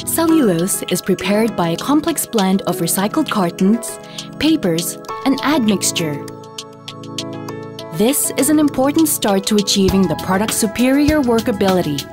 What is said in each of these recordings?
Cellulose is prepared by a complex blend of recycled cartons, papers, and admixture. This is an important start to achieving the product's superior workability.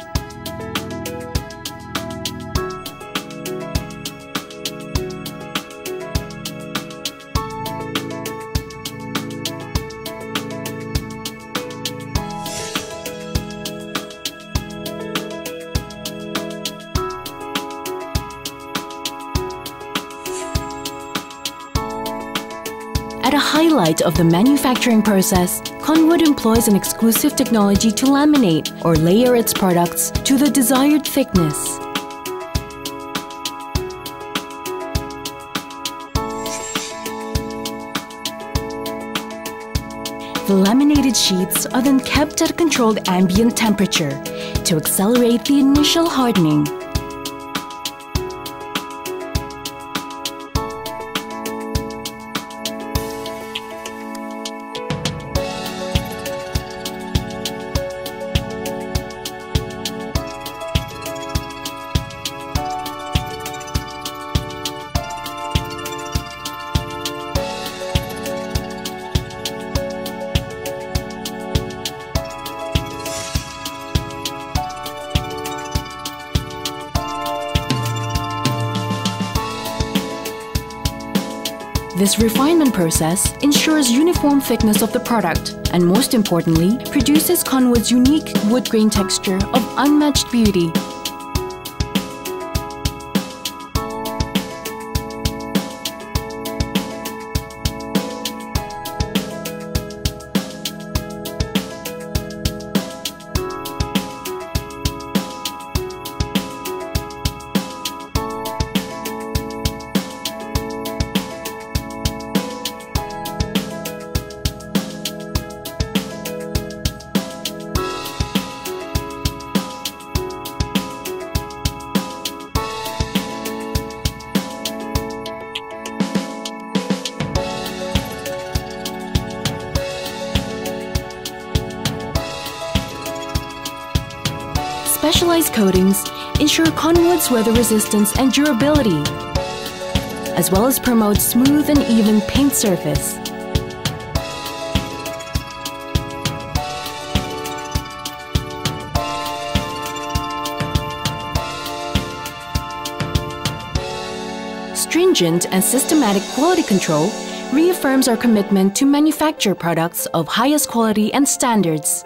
At a highlight of the manufacturing process, Conwood employs an exclusive technology to laminate or layer its products to the desired thickness. The laminated sheets are then kept at a controlled ambient temperature to accelerate the initial hardening. This refinement process ensures uniform thickness of the product and, most importantly, produces Conwood's unique wood grain texture of unmatched beauty. Specialized coatings ensure Conwood's weather resistance and durability, as well as promote smooth and even paint surface. Stringent and systematic quality control reaffirms our commitment to manufacture products of highest quality and standards.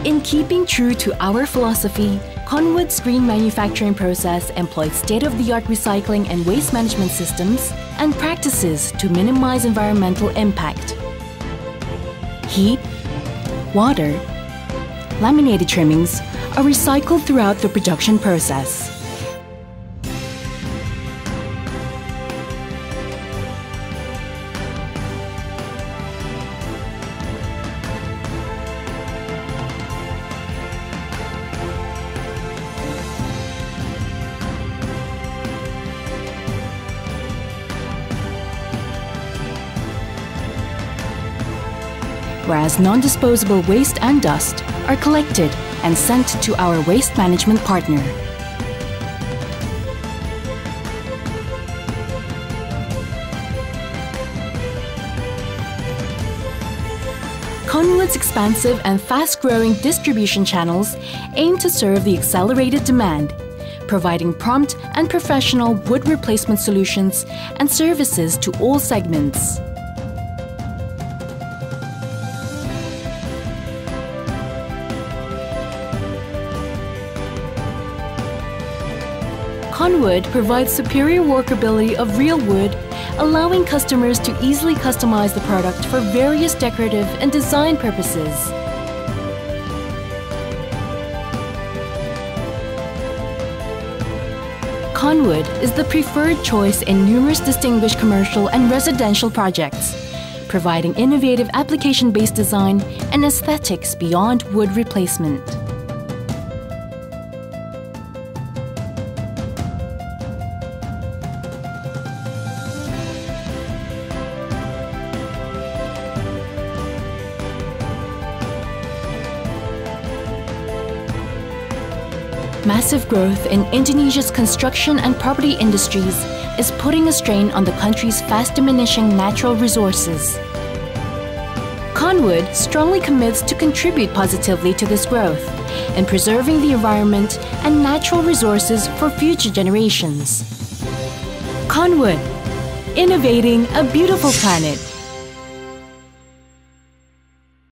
In keeping true to our philosophy, Conwood's green manufacturing process employs state-of-the-art recycling and waste management systems and practices to minimize environmental impact. Heat, water, laminated trimmings are recycled throughout the production process. Whereas non-disposable waste and dust are collected and sent to our waste management partner. Conwood's expansive and fast-growing distribution channels aim to serve the accelerated demand, providing prompt and professional wood replacement solutions and services to all segments. Conwood provides superior workability of real wood allowing customers to easily customize the product for various decorative and design purposes. Conwood is the preferred choice in numerous distinguished commercial and residential projects, providing innovative application-based design and aesthetics beyond wood replacement. Massive growth in Indonesia's construction and property industries is putting a strain on the country's fast diminishing natural resources. Conwood strongly commits to contribute positively to this growth in preserving the environment and natural resources for future generations. Conwood, innovating a beautiful planet.